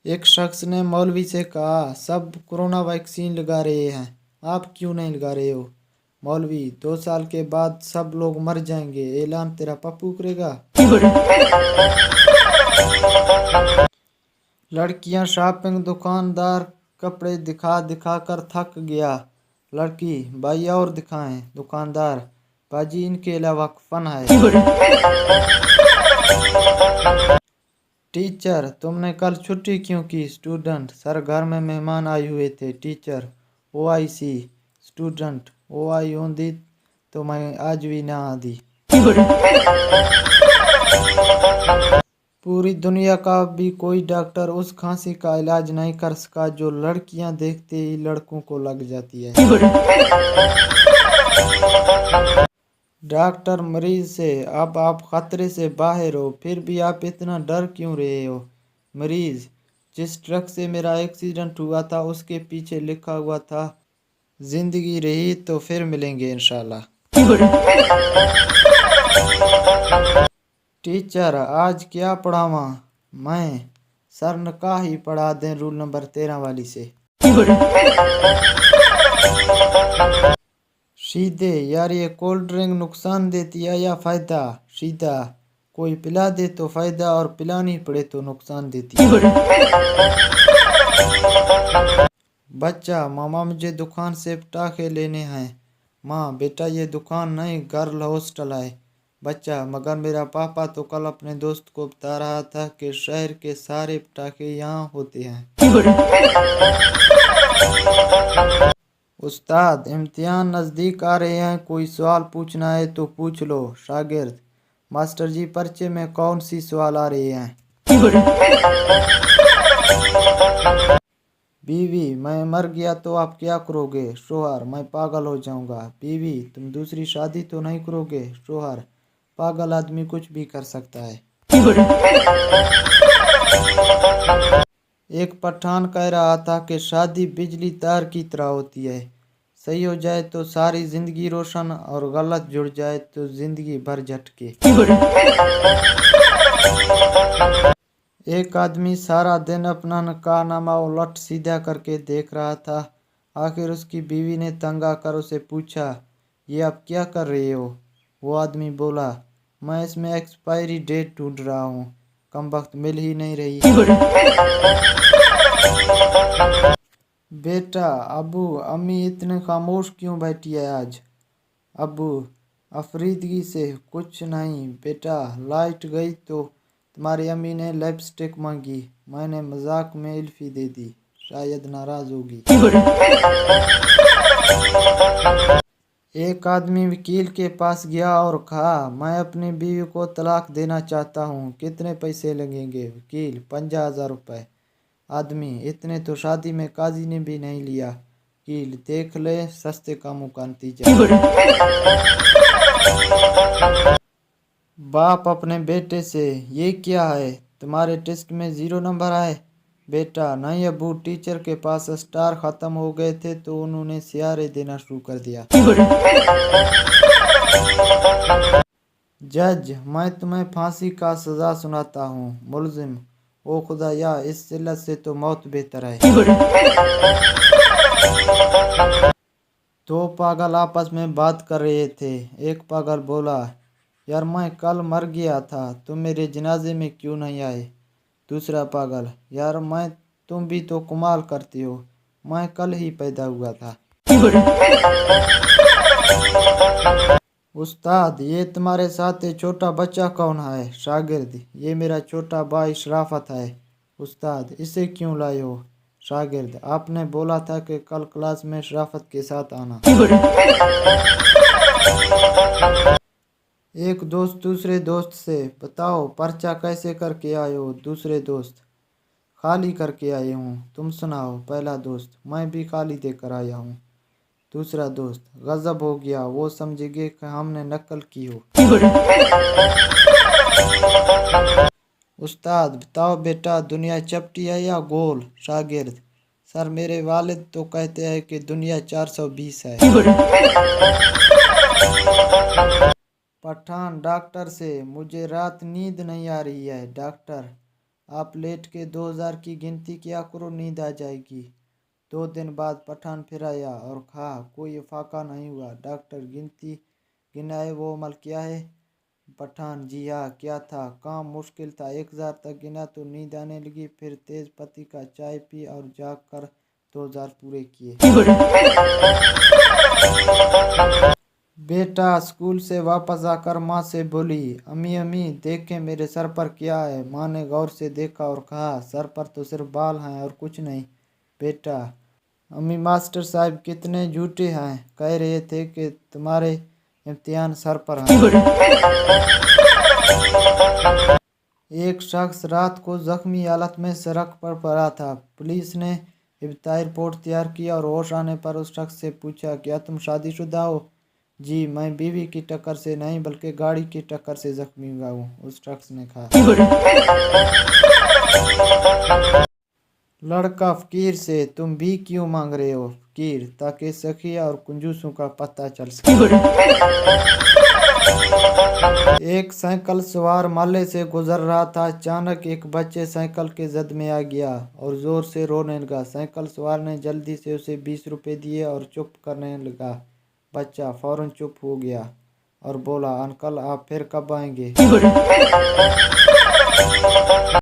एक शख्स ने मौलवी से कहा, सब कोरोना वैक्सीन लगा रहे हैं, आप क्यों नहीं लगा रहे हो? मौलवी, 2 साल के बाद सब लोग मर जाएंगे, ऐलान तेरा पप्पू करेगा। लड़कियां शॉपिंग, दुकानदार कपड़े दिखा दिखा कर थक गया। लड़की, भाई और दिखाएं। दुकानदार, बाजी इनके अलावा फन है। टीचर, तुमने कल छुट्टी क्यों की? स्टूडेंट, सर घर में मेहमान आए हुए थे। टीचर, ओ आई सी। स्टूडेंट, ओ आई होंदी तो मैं आज भी ना आती। पूरी दुनिया का भी कोई डॉक्टर उस खांसी का इलाज नहीं कर सका जो लड़कियां देखते ही लड़कों को लग जाती है। डॉक्टर मरीज से, अब आप खतरे से बाहर हो, फिर भी आप इतना डर क्यों रहे हो? मरीज, जिस ट्रक से मेरा एक्सीडेंट हुआ था उसके पीछे लिखा हुआ था, जिंदगी रही तो फिर मिलेंगे इंशाल्लाह। टीचर, आज क्या पढ़ावा? मैं, सर ने कहा ही पढ़ा दें रूल नंबर 13 वाली से। सीधे, यार ये कोल्ड ड्रिंक नुकसान देती है या फायदा? सीधा, कोई पिला दे तो फायदा और पिलानी पड़े तो नुकसान देती है। बच्चा, मामा मुझे दुकान से पटाखे लेने हैं। माँ, बेटा ये दुकान नहीं गर्ल हॉस्टल है। बच्चा, मगर मेरा पापा तो कल अपने दोस्त को बता रहा था कि शहर के सारे पटाखे यहाँ होते हैं। उस्ताद, इम्तिहान नज़दीक आ रहे हैं, कोई सवाल पूछना है तो पूछ लो। शागिर्द, मास्टर जी पर्चे में कौन सी सवाल आ रहे हैं? बीवी, मैं मर गया तो आप क्या करोगे? शोहर, मैं पागल हो जाऊंगा। बीवी, तुम दूसरी शादी तो नहीं करोगे? शोहर, पागल आदमी कुछ भी कर सकता है। एक पठान कह रहा था कि शादी बिजली तार की तरह होती है, सही हो जाए तो सारी जिंदगी रोशन और गलत जुड़ जाए तो जिंदगी भर झटके। एक आदमी सारा दिन अपना नकाबनामा उलट सीधा करके देख रहा था। आखिर उसकी बीवी ने तंग आकर उसे पूछा, ये आप क्या कर रहे हो? वो आदमी बोला, मैं इसमें एक्सपायरी डेट ढूंढ रहा हूँ, कमबख्त मिल ही नहीं रही। बेटा, अबू अम्मी इतने खामोश क्यों बैठी है आज? अबू, अफरीदगी से कुछ नहीं बेटा, लाइट गई तो तुम्हारी अम्मी ने लिपस्टिक मांगी, मैंने मजाक में इल्फी दे दी, शायद नाराज होगी। एक आदमी वकील के पास गया और कहा, मैं अपनी बीवी को तलाक देना चाहता हूँ, कितने पैसे लगेंगे? वकील, 50,000 रुपये। आदमी, इतने तो शादी में काजी ने भी नहीं लिया। वकील, देख ले सस्ते कामों का नतीजा। बाप अपने बेटे से, ये क्या है, तुम्हारे टेस्ट में 0 नंबर आए? बेटा, नहीं अबू, टीचर के पास स्टार खत्म हो गए थे तो उन्होंने सियारे देना शुरू कर दिया। जज, मैं तुम्हें फांसी का सजा सुनाता हूँ। मुलजिम, ओ खुदाया, इस इल्लत से तो मौत बेहतर है। दो पागल आपस में बात कर रहे थे। एक पागल बोला, यार मैं कल मर गया था, तुम मेरे जनाजे में क्यों नहीं आए? दूसरा पागल, यार तुम भी तो कमाल करते हो, मैं कल ही पैदा हुआ था। उस्ताद, ये तुम्हारे साथ ये छोटा बच्चा कौन है? शागिर्द, ये मेरा छोटा भाई शराफत है। उस्ताद, इसे क्यों लाए हो? शागिर्द, आपने बोला था कि कल क्लास में शराफत के साथ आना। एक दोस्त दूसरे दोस्त से, बताओ पर्चा कैसे करके आए हो? दूसरे दोस्त, खाली करके आए हूँ। तुम सुनाओ? पहला दोस्त, मैं भी खाली देकर आया हूँ। दूसरा दोस्त, गजब हो गया, वो समझेंगे कि हमने नकल की हो। उस्ताद, बताओ बेटा, दुनिया चपटी है या गोल? शागिर्द, सर मेरे वालिद तो कहते हैं कि दुनिया 420 है। पठान डॉक्टर से, मुझे रात नींद नहीं आ रही है। डॉक्टर, आप लेट के 2000 की गिनती किया करो, नींद आ जाएगी। 2 दिन बाद पठान फिर आया और कहा, कोई फाका नहीं हुआ। डॉक्टर गिनती गिनाए, वो अमल किया है? पठान, जी हाँ, क्या था? काम मुश्किल था। 1000 तक गिना तो नींद आने लगी, फिर तेज पत्ती का चाय पी और जाग कर 2000 पूरे किए। बेटा स्कूल से वापस आकर माँ से बोली, अम्मी अम्मी देखें मेरे सर पर क्या है। माँ ने गौर से देखा और कहा, सर पर तो सिर्फ बाल हैं और कुछ नहीं। बेटा, अम्मी मास्टर साहब कितने झूठे हैं, कह रहे थे कि तुम्हारे इम्तिहान सर पर हैं। एक शख्स रात को जख्मी हालत में सड़क पर पड़ा था। पुलिस ने इब्तदाई रिपोर्ट तैयार की और होश आने पर उस शख्स से पूछा, क्या तुम शादीशुदा हो? जी, मैं बीवी की टक्कर से नहीं बल्कि गाड़ी की टक्कर से जख्मी हुआ हूँ, उस शख्स ने कहा। लड़का फकीर से, तुम भी क्यों मांग रहे हो? फकीर, ताकि सखिया और कंजूसों का पता चल सके। एक साइकिल सवार माले से गुजर रहा था। अचानक एक बच्चे साइकिल के जद में आ गया और जोर से रोने लगा। साइकिल सवार ने जल्दी से उसे 20 रुपए दिए और चुप करने लगा। बच्चा फौरन चुप हो गया और बोला, अंकल आप फिर कब आएंगे?